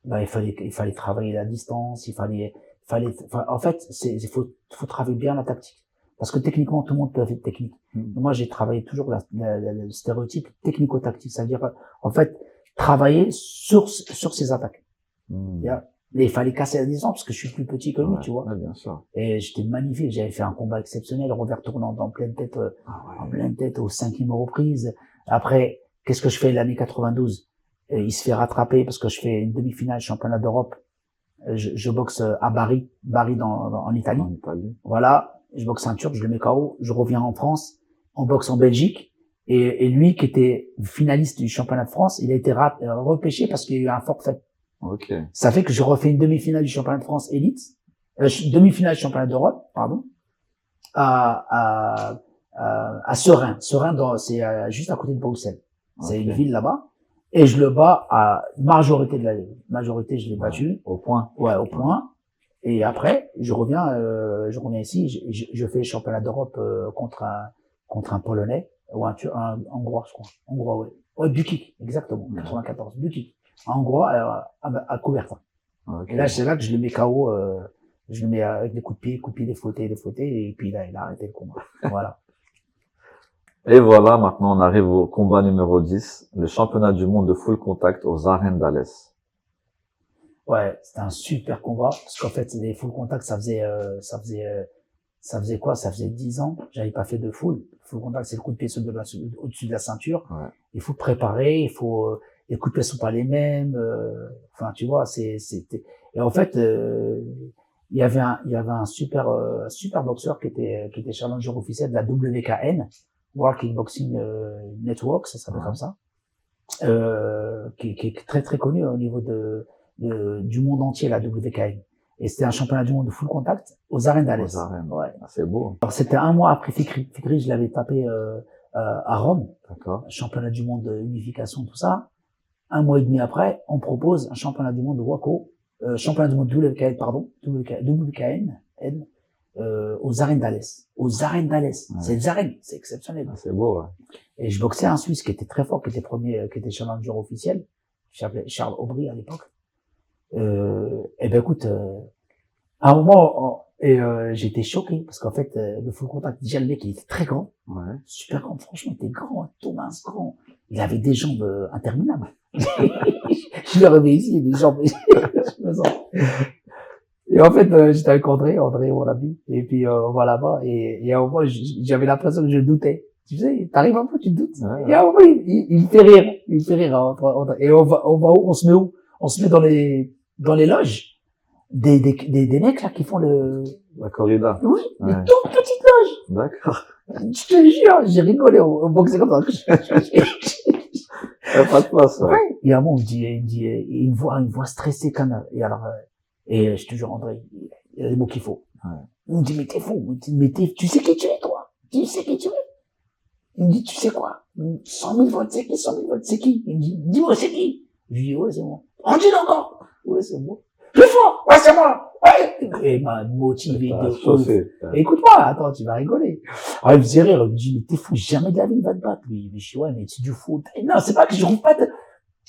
Il fallait travailler la distance, en fait, faut travailler bien la tactique. Parce que techniquement, tout le monde peut faire technique. Moi, j'ai travaillé toujours le stéréotype technico-tactique. C'est-à-dire, en fait, travailler sur ses attaques. Et il fallait casser la distance parce que je suis plus petit que lui, tu vois. Ouais, bien sûr. Et j'étais magnifique. J'avais fait un combat exceptionnel, revers tournant en pleine tête, en pleine tête aux 5e reprise. Après, qu'est-ce que je fais l'année 92? Il se fait rattraper parce que je fais une demi-finale championnat d'Europe. Je boxe à Bari en Italie. En Italie. Voilà. Je boxe un Turc, je le mets KO. Je reviens en France. On boxe en Belgique. Et lui, qui était finaliste du championnat de France, il a été repêché parce qu'il y a eu un forfait. Ok. Ça fait que je refais une demi-finale du championnat de France élite, demi-finale du championnat d'Europe, pardon, à Serein. Serein, c'est juste à côté de Bruxelles. C'est une ville là-bas. Et je le bats à majorité, je l'ai battu. Au point. Ouais, au point. Et après, je reviens ici, je fais le championnat d'Europe contre contre un Polonais, ou un Hongrois, je crois. Hongrois, ouais. Ouais, Bukic, exactement. 94, Bukic. Un Hongrois, à Coubertin. Ok. Et là, c'est là que je le mets KO, je le mets avec des coups de pied, des fautés, et puis là, il a arrêté le combat. Voilà. Et voilà, maintenant on arrive au combat numéro 10, le championnat du monde de full contact aux arènes d'Alès. Ouais, c'était un super combat, parce qu'en fait, les full contact, ça faisait quoi? Ça faisait 10 ans, j'avais pas fait de full. Full contact, c'est le coup de pied au-dessus de la ceinture. Ouais. Il faut préparer, les coups de pied sont pas les mêmes, enfin, tu vois, c'était, et en fait, il y avait un super boxeur qui était challenger officiel de la WKN, World Kickboxing Network, ça s'appelle comme ça, qui est très très connu au niveau du monde entier, la WKN. Et c'était un championnat du monde de full contact aux arènes d'Alès. Aux arènes. Ouais. Ah, c'est beau. Alors c'était un mois après Fikri. Fikri, je l'avais tapé à Rome, D'accord. championnat du monde de unification, tout ça. Un mois et demi après, on propose un championnat du monde de WACO, championnat du monde WKN, pardon, WKN, aux arènes d'Alès. Aux arènes d'Alès. Ouais. C'est des arènes, c'est exceptionnel. Ah, c'est beau, ouais. Et je boxais un Suisse qui était très fort, qui était challenger officiel. Je s'appelait Charles Aubry à l'époque. Et ben écoute, à un moment, j'étais choqué parce qu'en fait, le full contact, déjà le mec, il était très grand, Ouais. super grand. Franchement, il était grand, tout mince, grand. Il avait des jambes interminables. Je le réveillais ici, il avait des jambes. Et en fait, j'étais avec André, mon ami, et puis on va là-bas, et à un moment, j'avais l'impression que je doutais. Tu sais, t'arrives un peu, tu te doutes. Ouais. Et à un moment, il me fait rire, et on va où? On se met où? On se met dans les loges des mecs là qui font la corrida. Oui, ouais. Une toute petite loge. D'accord. Je te jure, j'ai rigolé au boxer comme ça. Il n'y a pas de place. Ouais. Et à un moment, il me voit stressé quand même. Et alors, je te jure, André, il y a les mots qu'il faut. Ouais. Il me dit, mais t'es fou. Tu sais qui tu es, toi? Tu sais qui tu es? Il me dit, tu sais quoi? 100 000 votes, c'est qui? 100 000 votes, c'est qui? Il me dit, dis-moi, c'est qui? Je lui dis, ouais, c'est moi. Dis-le encore! Ouais, c'est moi. Le fort! Ouais, c'est moi! Ouais! Et il m'a motivé de ouf. Écoute-moi, attends, tu vas rigoler. Alors, il me faisait rire, il me dit, mais t'es fou, jamais de la vie, il va te battre, lui. Mais je dis, ouais, mais c'est du foot. Non, c'est pas que je trouve pas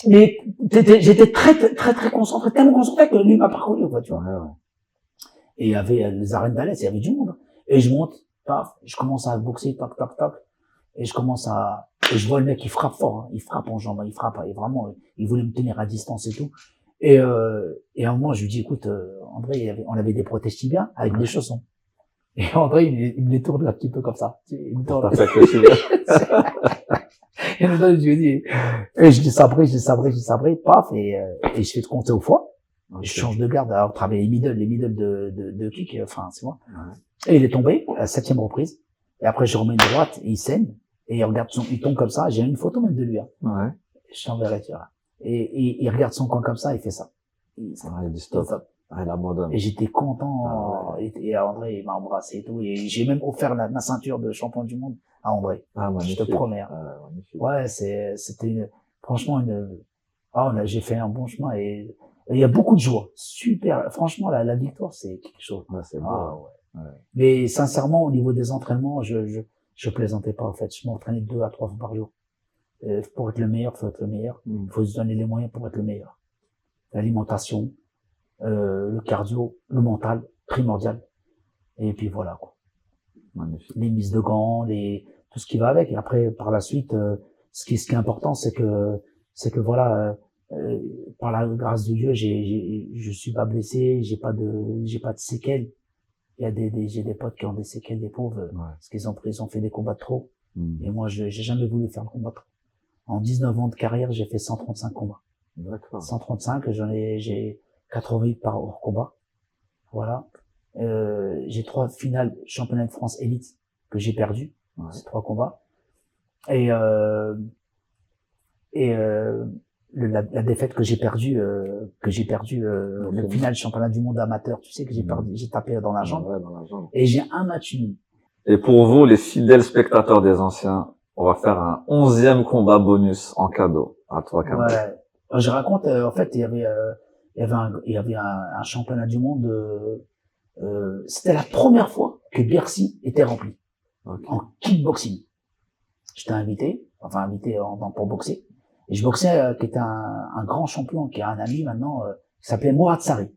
mais j'étais très, très, très concentré, tellement concentré que lui m'a parcouru, quoi, tu vois. Ouais. Et il y avait les arènes d'Alès, il y avait du monde. Et je monte, paf, je commence à boxer, toc, toc, toc. Et je vois le mec, il frappe fort, hein. Il frappe en jambes, il frappe, et vraiment, il voulait me tenir à distance et tout. Et à un moment, je lui dis, écoute, André, on avait des protèges tibias avec des chaussons. Et André, il me les tourne un petit peu comme ça. Il me tourne. Et je lui dis, et je dis sabré, paf, et je fais compter au foie. Okay. Je change de garde, alors travailler les middle de kick, enfin, c'est moi. Ouais. Et il est tombé, à la 7e reprise. Et après, je remets une droite, et il saigne. Et il tombe comme ça. J'ai une photo même de lui, hein. Ouais. Je t'enverrai, tu vois. Et il regarde son coin comme ça, il fait ça. Il dit stop. Il abandonne. Et j'étais content. Et André, il m'a embrassé et tout. Et j'ai même offert ma ceinture de champion du monde à André. Ah, magnifique. Je te promets. Ouais, c'était franchement j'ai fait un bon chemin et il y a beaucoup de joie. Super. Franchement, la victoire, c'est quelque chose. Ouais, c'est beau. Ouais. Mais sincèrement, au niveau des entraînements, je plaisantais pas, en fait. Je m'entraînais 2 à 3 fois par jour. Pour être le meilleur, faut être le meilleur. Faut se donner les moyens pour être le meilleur. L'alimentation, le cardio, le mental, primordial. Et puis voilà, quoi. Magnifique. Les mises de gants, tout ce qui va avec. Et après, par la suite, ce qui est important, c'est que voilà, par la grâce de Dieu, je suis pas blessé, j'ai pas de séquelles. J'ai des potes qui ont des séquelles, des pauvres, parce qu'ils ont fait des combats de trop. Et moi, j'ai jamais voulu faire le combat de trop. En 19 ans de carrière, j'ai fait 135 combats. D'accord. 135, j'ai 88 par hors combat. Voilà. J'ai 3 finales championnat de France élite que j'ai perdu. Ouais. Ces 3 combats. Et la défaite que j'ai perdue, le final championnat du monde amateur, tu sais que j'ai perdu, j'ai tapé dans la jambe. Ouais, dans la jambe. Et j'ai un match nul. Et pour vous, les fidèles spectateurs des anciens, on va faire un 11e combat bonus en cadeau. À toi, Kamel. Ouais. Je raconte, en fait, il y avait un championnat du monde, c'était la première fois que Bercy était rempli. Okay. En kickboxing. J'étais invité pour boxer. Et je boxais, qui était un grand champion, qui est un ami maintenant, qui s'appelait Mourad Sarri.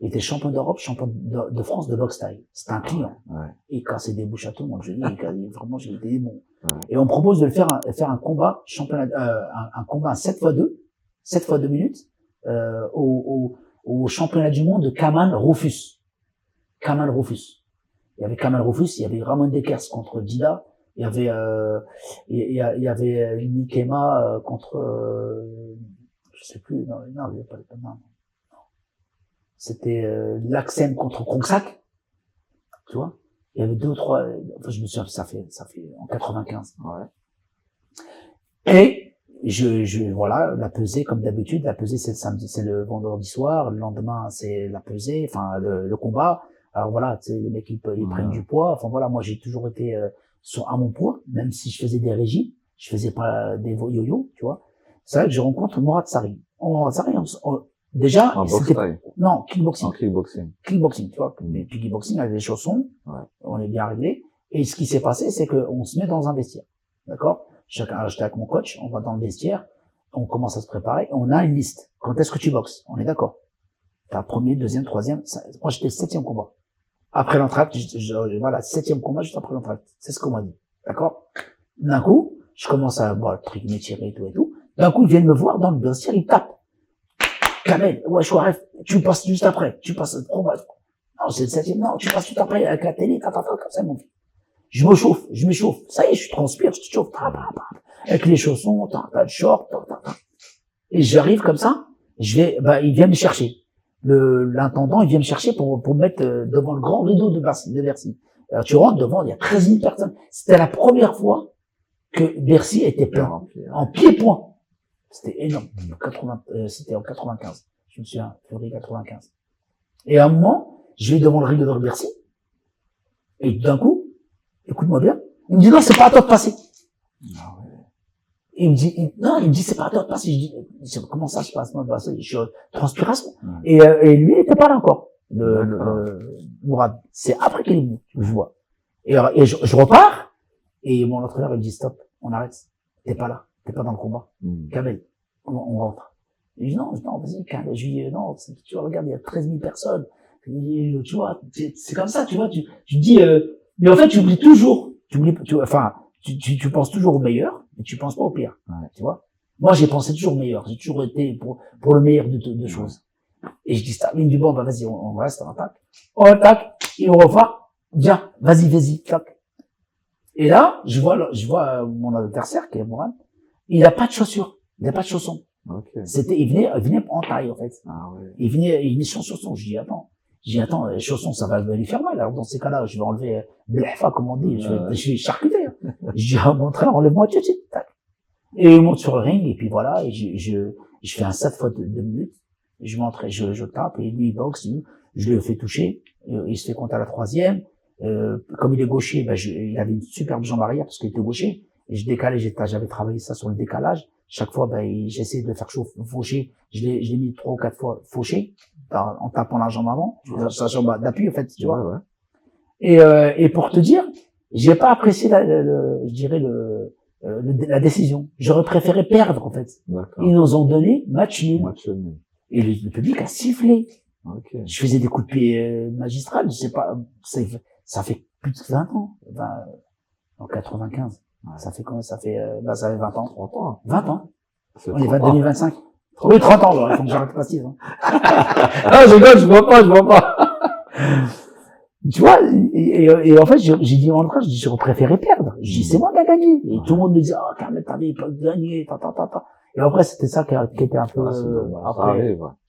Il était champion d'Europe, champion de France de boxe thaï. C'était un client. Ouais. Il cassait des bouches à tout le monde. Je dis, vraiment, j'ai été bon. Ouais. Et on me propose de le faire un combat championnat, un combat à 7 fois 2 minutes, au championnat du monde de Kamal Rufus. Kamal Rufus. Il y avait Kamal Rufus, il y avait Ramon Dekers contre Dida, il y avait Nikema contre, je sais plus, non, il n'y avait pas le nom. C'était Laxem contre Kongsak, tu vois. Il y avait 2 ou 3, enfin je me souviens, ça fait en 95. Ouais. Et voilà, la pesée comme d'habitude, la pesée c'est le samedi, c'est le vendredi soir, le lendemain c'est la pesée, enfin le combat. Alors voilà, tu sais, les mecs ils prennent du poids. Enfin voilà, moi j'ai toujours été à mon poids, même si je faisais des régimes, je faisais pas des yo-yo, tu vois. C'est vrai que je rencontre Mourad Sarri. Mourad Sarri, déjà, En boxe thaï. non, kickboxing. En kickboxing. Kickboxing, tu vois. Mais puis kickboxing avec des chaussons, Ouais. on est bien réglé. Et ce qui s'est passé, c'est qu'on se met dans un vestiaire. D'accord? J'étais avec mon coach, on va dans le vestiaire, on commence à se préparer, on a une liste. Quand est-ce que tu boxes? On est d'accord. T'as premier, deuxième, troisième, moi j'étais 7e combat. Après l'entracte, voilà, 7e combat juste après l'entracte. C'est ce qu'on m'a dit. D'accord? D'un coup, je commence à, bon, le truc m'étirer et tout. D'un coup, ils viennent me voir dans le vestiaire, ils tapent. Kamel, ouais, Chouaref, tu passes juste après. Tu passes, non, c'est le 7e, non, tu passes tout après avec la télé, comme ça, mon fils. Je m'échauffe. Ça y est, je transpire, je te chauffe, avec les chaussons, t'as le short, Et j'arrive comme ça, il vient me chercher. L'intendant, il vient me chercher pour me mettre devant le grand rideau de Bercy. Alors, tu rentres devant, il y a 13 000 personnes. C'était la première fois que Bercy était plein. En pied-point. C'était énorme. C'était en 95. Je me souviens, février 95. Et à un moment, je vais devant le rideau de Bercy. Et d'un coup, écoute-moi bien. Il me dit, non, c'est pas à toi de passer. Ah ouais. Il me dit, c'est pas à toi de passer. Je dis, comment ça se passe? Moi, je suis en transpiration. Ouais. Et lui, il était pas là encore. Mourad. C'est après qu'il est venu, je vois. Et je repars. Et mon entraîneur, il me dit, stop, on arrête. T'es pas là. T'es pas dans le combat. Kamel, on rentre. Je dis, non, vas-y, Kamel. Je dis, non, tu vois, regarde, il y a 13 000 personnes. Tu vois, c'est comme ça, tu vois, tu dis, mais en fait, tu oublies toujours, tu penses toujours au meilleur, mais tu penses pas au pire. Ouais. Tu vois? Moi, j'ai pensé toujours au meilleur. J'ai toujours été pour le meilleur de choses. Et je dis, ça, il me dit, bon, bah, vas-y, on reste, on attaque. On attaque, et on refait. Viens, vas-y, tac. Et là, je vois mon adversaire, qui est Mourad, il a pas de chaussures, il a pas de chaussons. Okay. Il venait en taille, en fait. Ah ouais. Il venait sans chaussons. Je dis, attends, les chaussons, ça va lui faire mal. Alors, dans ces cas-là, je vais enlever l'EFA, comme on dit. Je vais charcuter. Je dis à mon entraîneur, enlève-moi tout de suite. Tac. Et il monte sur le ring, et puis voilà, et je fais un 7 fois 2 minutes. Je tape, et lui, il boxe, je le fais toucher. Il se fait compte à la 3e. Comme il est gaucher, il avait une superbe jambe arrière parce qu'il était gaucher. Et je décalais, j'avais travaillé ça sur le décalage. Chaque fois, j'essayais de le faire faucher. Je l'ai mis 3 ou 4 fois fauché, en tapant la jambe avant, sa jambe d'appui, en fait, tu vois. Ouais. Et pour te dire, j'ai pas apprécié la décision. J'aurais préféré perdre, en fait. D'accord. Ils nous ont donné match nul. Et le public a sifflé. Okay. Je faisais des coups de pied magistrales, je sais pas, ça fait plus de 20 ans, en 95. Ouais. Ça fait combien? Ça fait 20 ans. 30 ans. 20 ans. C'est on est 2025. 30 oui, 30 ans, il faut que j'arrête pas 6 ans. Ah, je rigole, je vois pas. Tu vois, et en fait, j'ai dit en train, j'aurais préféré perdre. Je dis, c'est moi qui a gagné. Et tout le monde me disait, oh, Kamel, t'avais pas gagné, Et après, c'était ça qui était un peu,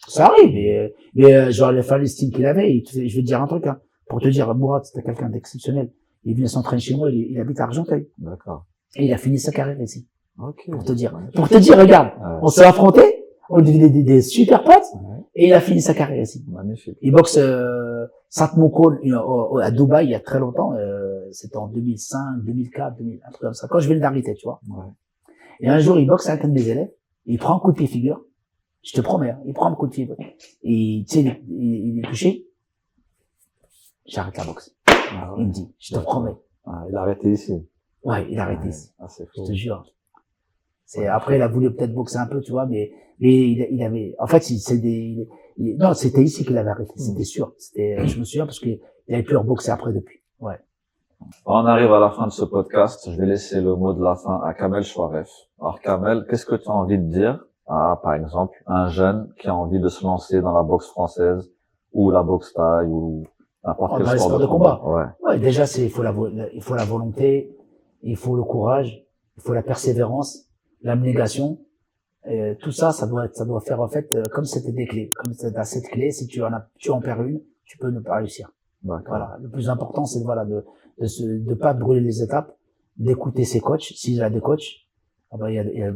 ça arrive, mais genre, les Palestines qu'il avait, je vais te dire un truc, hein. Pour te dire, Mourad, c'était quelqu'un d'exceptionnel. Il venait s'entraîner chez moi, il habite à Argenteuil. D'accord. Et il a fini sa carrière ici. Okay. Pour te dire, regarde, on s'est affrontés, on est devenus des super potes, et il a fini sa carrière ici. Magnifique. Il boxe, Saint-Mokol, à Dubaï, il y a très longtemps, c'était en 2005, 2004, 2000, un truc comme ça, quand je venais d'arrêter, tu vois. Ouais. Et un jour, il boxe avec un de mes élèves, il prend un coup de pied figure, je te promets, hein, il prend un coup de pied, et tu sais, il est touché, j'arrête la boxe. Ah ouais. Il me dit, je te promets. Ah, il a arrêté ici. Ouais, il a arrêté. Ouais. Ah, c'est Je fou. te jure. Après, il a voulu peut-être boxer un peu, tu vois, mais il avait, en fait, non, c'était ici qu'il avait arrêté, c'était sûr. Je me souviens parce qu'il avait pu reboxer après depuis. Ouais. On arrive à la fin de ce podcast. Je vais laisser le mot de la fin à Kamel Chouaref. Alors, Kamel, qu'est-ce que tu as envie de dire à, par exemple, un jeune qui a envie de se lancer dans la boxe française ou la boxe thaï ou n'importe quel Dans les sport sports de de combat. Ouais. Ouais, déjà, il faut la volonté, il faut le courage, il faut la persévérance, l'abnégation. Tout ça, ça doit faire, en fait, comme c'était des clés. Comme t'as cette clé, si tu en perds une, tu peux ne pas réussir. D'accord. Voilà. Le plus important, c'est de pas brûler les étapes, d'écouter ses coachs, s'il y a des coachs. Ah bah,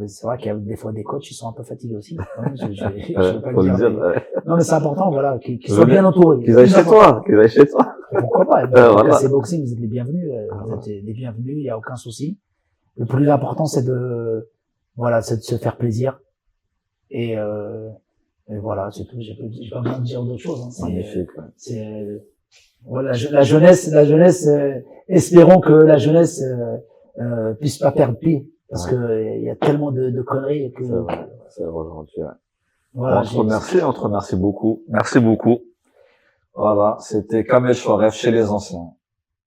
c'est vrai qu'il y a des fois des coachs, ils sont un peu fatigués aussi. Je vais pas Faut le le dire. dire. Non, mais c'est important, voilà, qu'ils soient bien entourés. Qu'ils aillent chez toi, qu'ils aillent chez toi. Pourquoi pas? Voilà. C'est boxing, vous êtes les bienvenus, vous êtes les bienvenus, il y a aucun souci. Le plus important, c'est de se faire plaisir. Et voilà, c'est tout. J'ai pas besoin de dire d'autre chose. Hein. Magnifique. Voilà, la jeunesse, espérons que la jeunesse puisse pas perdre pied, parce que il y a tellement de conneries que. C'est vrai aujourd'hui. Ouais. Voilà, on te remercie beaucoup. Merci beaucoup. Voilà, c'était Kamel Chouaref chez les anciens.